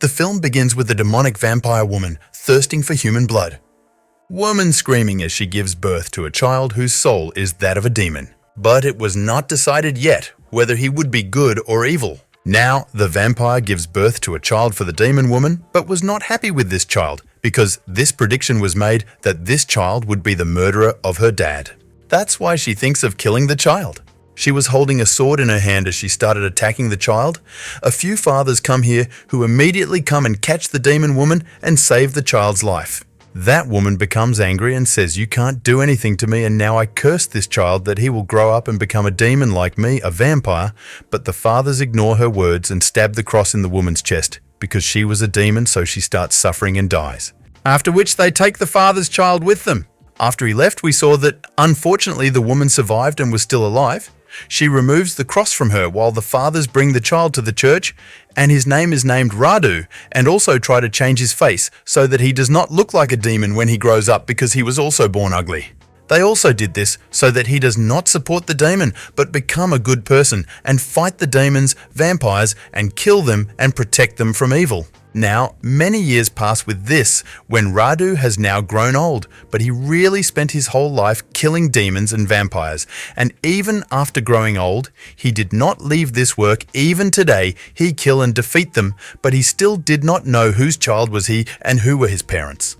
The film begins with a demonic vampire woman thirsting for human blood. Woman screaming as she gives birth to a child whose soul is that of a demon. But it was not decided yet whether he would be good or evil. Now, the vampire gives birth to a child for the demon woman, but was not happy with this child because this prediction was made that this child would be the murderer of her dad. That's why she thinks of killing the child. She was holding a sword in her hand as she started attacking the child. A few fathers come here who immediately come and catch the demon woman and save the child's life. That woman becomes angry and says, "You can't do anything to me, and now I curse this child that he will grow up and become a demon like me, a vampire." But the fathers ignore her words and stab the cross in the woman's chest because she was a demon, so she starts suffering and dies. After which they take the father's child with them. After he left, we saw that unfortunately the woman survived and was still alive. She removes the cross from her while the fathers bring the child to the church, and his name is named Radu, and also try to change his face so that he does not look like a demon when he grows up because he was also born ugly. They also did this so that he does not support the demon but become a good person and fight the demons, vampires, and kill them and protect them from evil. Now, many years pass with this when Radu has now grown old, but he really spent his whole life killing demons and vampires. And even after growing old, he did not leave this work. Even today, he kill and defeat them, but he still did not know whose child was he and who were his parents.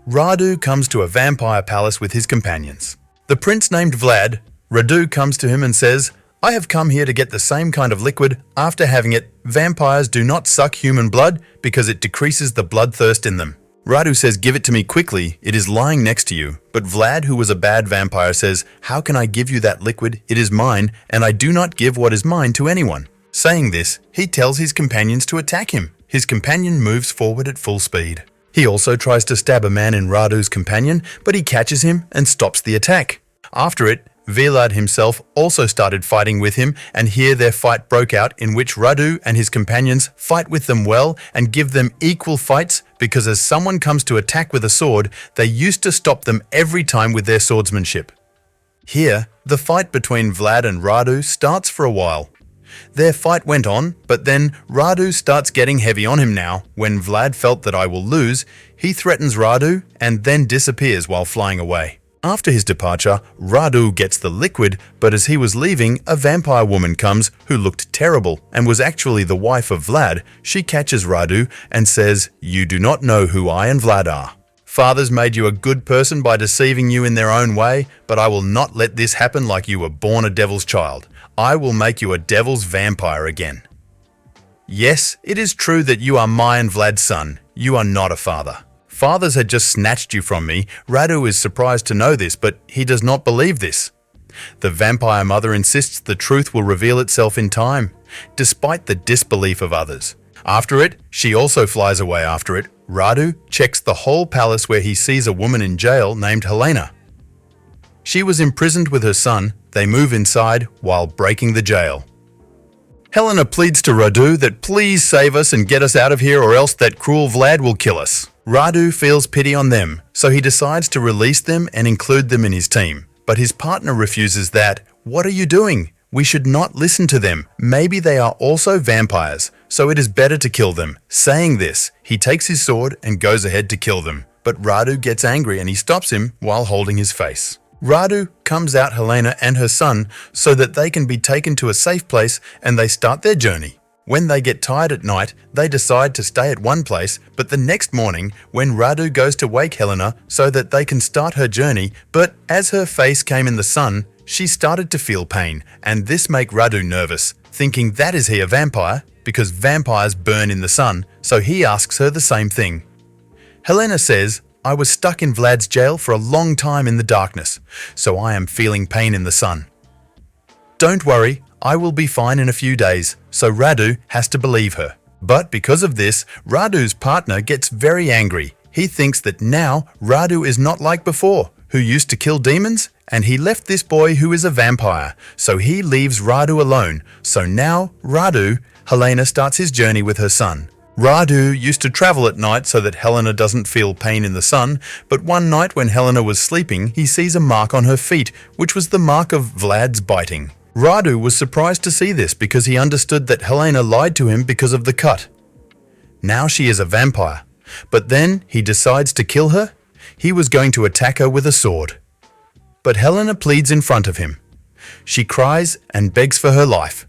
Radu comes to a vampire palace with his companions. The prince named Vlad, Radu comes to him and says, "I have come here to get the same kind of liquid. After having it, vampires do not suck human blood because it decreases the bloodthirst in them." Radu says, "Give it to me quickly, it is lying next to you." But Vlad, who was a bad vampire, says, "How can I give you that liquid? It is mine, and I do not give what is mine to anyone." Saying this, he tells his companions to attack him. His companion moves forward at full speed. He also tries to stab a man in Radu's companion, but he catches him and stops the attack. After it, Vlad himself also started fighting with him, and here their fight broke out in which Radu and his companions fight with them well and give them equal fights because as someone comes to attack with a sword, they used to stop them every time with their swordsmanship. Here, the fight between Vlad and Radu starts for a while. Their fight went on, but then Radu starts getting heavy on him now. When Vlad felt that I will lose, he threatens Radu and then disappears while flying away. After his departure, Radu gets the liquid, but as he was leaving, a vampire woman comes who looked terrible and was actually the wife of Vlad. She catches Radu and says, "You do not know who I and Vlad are. Fathers made you a good person by deceiving you in their own way, but I will not let this happen like you were born a devil's child. I will make you a devil's vampire again. Yes, it is true that you are my and Vlad's son. You are not a father. Fathers had just snatched you from me." Radu is surprised to know this, but he does not believe this. The vampire mother insists the truth will reveal itself in time, despite the disbelief of others. After it, she also flies away after it. Radu checks the whole palace where he sees a woman in jail named Helena. She was imprisoned with her son. They move inside while breaking the jail. Helena pleads to Radu that please save us and get us out of here or else that cruel Vlad will kill us. Radu feels pity on them, so he decides to release them and include them in his team. But his partner refuses that. "What are you doing? We should not listen to them. Maybe they are also vampires, so it is better to kill them." Saying this, he takes his sword and goes ahead to kill them. But Radu gets angry and he stops him while holding his face. Radu comes out Helena and her son so that they can be taken to a safe place and they start their journey. When they get tired at night, they decide to stay at one place, but the next morning, when Radu goes to wake Helena so that they can start her journey, but as her face came in the sun, she started to feel pain, and this make Radu nervous, thinking that is he a vampire, because vampires burn in the sun, so he asks her the same thing. Helena says, "I was stuck in Vlad's jail for a long time in the darkness, so I am feeling pain in the sun. Don't worry, I will be fine in a few days," so Radu has to believe her. But because of this, Radu's partner gets very angry. He thinks that now Radu is not like before, who used to kill demons, and he left this boy who is a vampire, so he leaves Radu alone. So now Helena starts his journey with her son. Radu used to travel at night so that Helena doesn't feel pain in the sun, but one night when Helena was sleeping, he sees a mark on her feet, which was the mark of Vlad's biting. Radu was surprised to see this because he understood that Helena lied to him because of the cut. Now she is a vampire. But then he decides to kill her. He was going to attack her with a sword. But Helena pleads in front of him. She cries and begs for her life.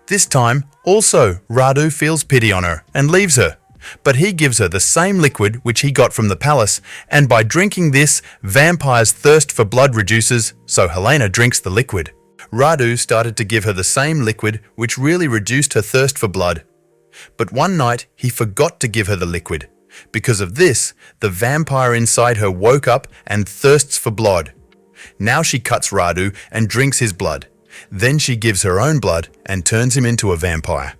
This time, also, Radu feels pity on her and leaves her. But he gives her the same liquid which he got from the palace, and by drinking this, vampires' thirst for blood reduces, so Helena drinks the liquid. Radu started to give her the same liquid which really reduced her thirst for blood. But one night, he forgot to give her the liquid. Because of this, the vampire inside her woke up and thirsts for blood. Now she cuts Radu and drinks his blood. Then she gives her own blood and turns him into a vampire.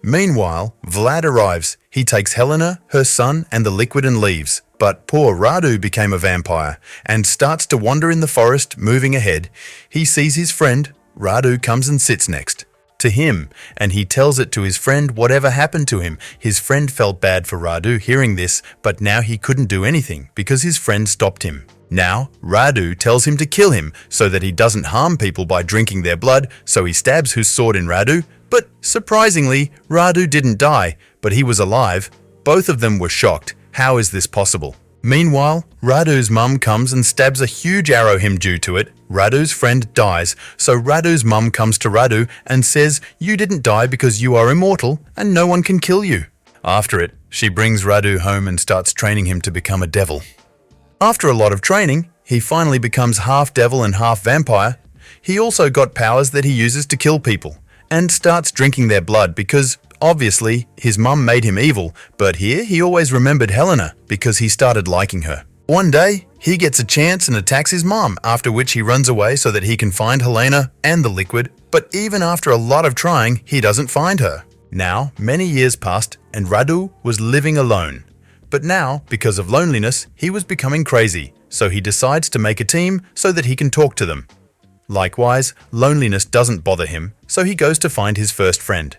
Meanwhile, Vlad arrives. He takes Helena, her son, and the liquid and leaves. But poor Radu became a vampire and starts to wander in the forest, moving ahead. He sees his friend. Radu comes and sits next to him, and he tells it to his friend whatever happened to him. His friend felt bad for Radu hearing this, but now he couldn't do anything because his friend stopped him. Now, Radu tells him to kill him so that he doesn't harm people by drinking their blood, so he stabs his sword in Radu. But surprisingly, Radu didn't die, but he was alive. Both of them were shocked. How is this possible? Meanwhile, Radu's mum comes and stabs a huge arrow him due to it. Radu's friend dies, so Radu's mum comes to Radu and says, "You didn't die because you are immortal and no one can kill you." After it, she brings Radu home and starts training him to become a devil. After a lot of training, he finally becomes half devil and half vampire. He also got powers that he uses to kill people and starts drinking their blood because, obviously, his mum made him evil, but here he always remembered Helena because he started liking her. One day, he gets a chance and attacks his mom, after which he runs away so that he can find Helena and the liquid, but even after a lot of trying, he doesn't find her. Now, many years passed and Radu was living alone. But now, because of loneliness, he was becoming crazy, so he decides to make a team so that he can talk to them. Likewise, loneliness doesn't bother him, so he goes to find his first friend.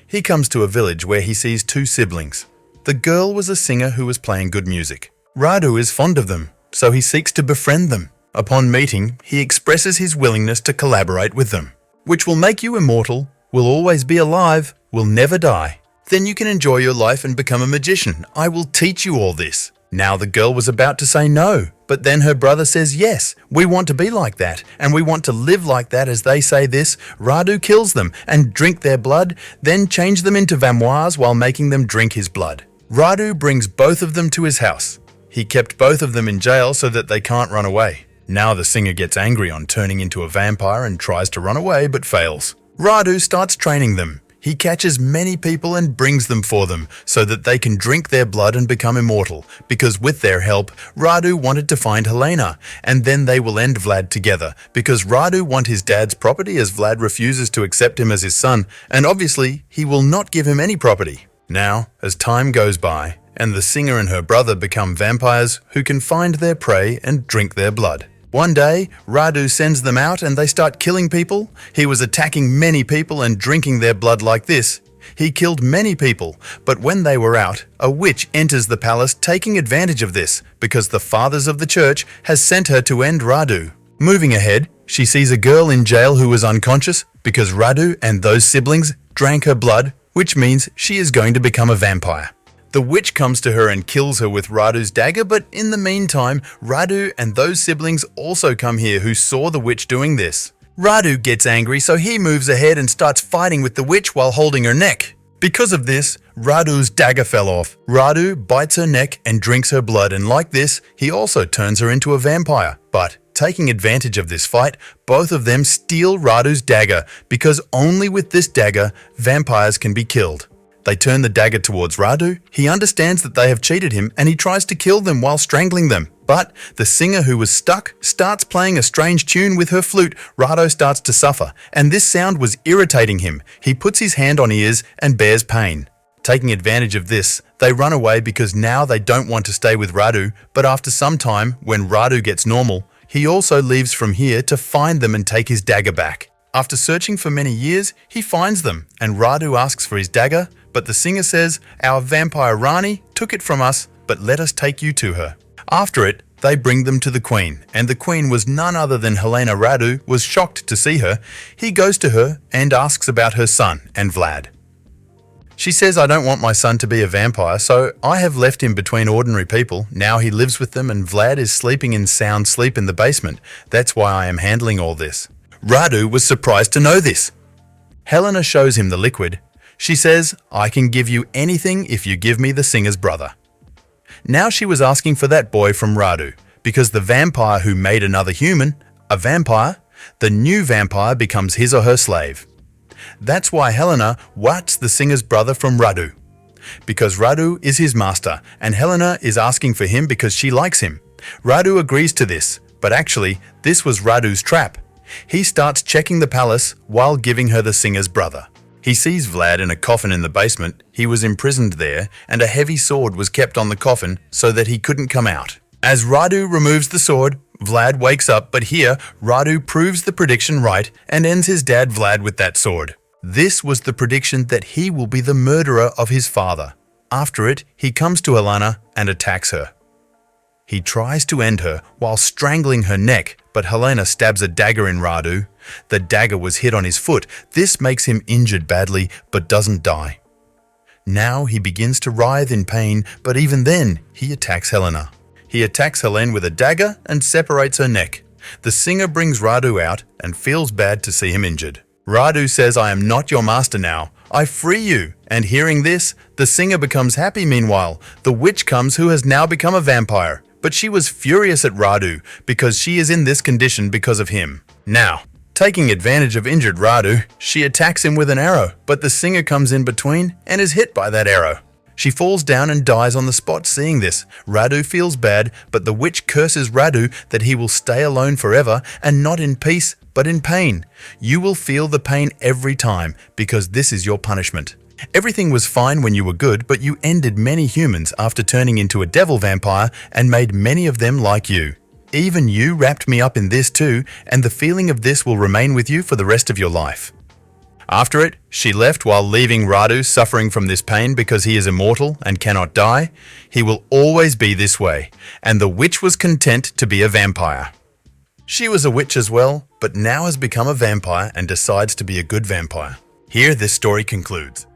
He comes to a village where he sees two siblings. The girl was a singer who was playing good music. Radu is fond of them, so he seeks to befriend them. Upon meeting, he expresses his willingness to collaborate with them, which will make you immortal, will always be alive, will never die. Then you can enjoy your life and become a magician. I will teach you all this. Now the girl was about to say no, but then her brother says yes, we want to be like that, and we want to live like that. As they say this, Radu kills them and drink their blood, then change them into vampires while making them drink his blood. Radu brings both of them to his house. He kept both of them in jail so that they can't run away. Now the singer gets angry on turning into a vampire and tries to run away but fails. Radu starts training them. He catches many people and brings them for them so that they can drink their blood and become immortal, because with their help, Radu wanted to find Helena, and then they will end Vlad together, because Radu wants his dad's property as Vlad refuses to accept him as his son, and obviously he will not give him any property. Now, as time goes by, and the singer and her brother become vampires who can find their prey and drink their blood. One day, Radu sends them out and they start killing people. He was attacking many people and drinking their blood like this. He killed many people, but when they were out, a witch enters the palace taking advantage of this because the fathers of the church has sent her to end Radu. Moving ahead, she sees a girl in jail who was unconscious because Radu and those siblings drank her blood, which means she is going to become a vampire. The witch comes to her and kills her with Radu's dagger, but in the meantime, Radu and those siblings also come here who saw the witch doing this. Radu gets angry, so he moves ahead and starts fighting with the witch while holding her neck. Because of this, Radu's dagger fell off. Radu bites her neck and drinks her blood, and like this, he also turns her into a vampire. But taking advantage of this fight, both of them steal Radu's dagger, because only with this dagger, vampires can be killed. They turn the dagger towards Radu. He understands that they have cheated him and he tries to kill them while strangling them. But the singer who was stuck starts playing a strange tune with her flute. Radu starts to suffer, and this sound was irritating him. He puts his hand on ears and bears pain. Taking advantage of this, they run away because now they don't want to stay with Radu, but after some time, when Radu gets normal, he also leaves from here to find them and take his dagger back. After searching for many years, he finds them, and Radu asks for his dagger, but the singer says, "Our vampire Rani took it from us, but let us take you to her." After it, they bring them to the queen, and the queen was none other than Helena. Radu was shocked to see her. He goes to her and asks about her son and Vlad. She says, I don't want my son to be a vampire, so I have left him between ordinary people. Now he lives with them and Vlad is sleeping in sound sleep in the basement. That's why I am handling all this. Radu was surprised to know this. Helena shows him the liquid. She says, I can give you anything if you give me the singer's brother. Now she was asking for that boy from Radu, because the vampire who made another human, a vampire, the new vampire becomes his or her slave. That's why Helena wants the singer's brother from Radu, because Radu is his master and Helena is asking for him because she likes him. Radu agrees to this, but actually this was Radu's trap. He starts checking the palace while giving her the singer's brother. He sees Vlad in a coffin in the basement. He was imprisoned there and a heavy sword was kept on the coffin so that he couldn't come out. As Radu removes the sword, Vlad wakes up, but here Radu proves the prediction right and ends his dad Vlad with that sword. This was the prediction that he will be the murderer of his father. After it, he comes to Helena and attacks her. He tries to end her while strangling her neck, but Helena stabs a dagger in Radu. The dagger was hit on his foot. This makes him injured badly, but doesn't die. Now he begins to writhe in pain, but even then, he attacks Helena. He attacks Helene with a dagger and separates her neck. The singer brings Radu out and feels bad to see him injured. Radu says, I am not your master now. I free you. And hearing this, the singer becomes happy meanwhile. The witch comes who has now become a vampire. But she was furious at Radu because she is in this condition because of him. Now, taking advantage of injured Radu, she attacks him with an arrow, but the singer comes in between and is hit by that arrow. She falls down and dies on the spot seeing this. Radu feels bad, but the witch curses Radu that he will stay alone forever and not in peace, but in pain. You will feel the pain every time because this is your punishment. Everything was fine when you were good, but you ended many humans after turning into a devil vampire and made many of them like you. Even you wrapped me up in this too, and the feeling of this will remain with you for the rest of your life. After it, she left while leaving Radu suffering from this pain because he is immortal and cannot die. He will always be this way, and the witch was content to be a vampire. She was a witch as well, but now has become a vampire and decides to be a good vampire. Here this story concludes.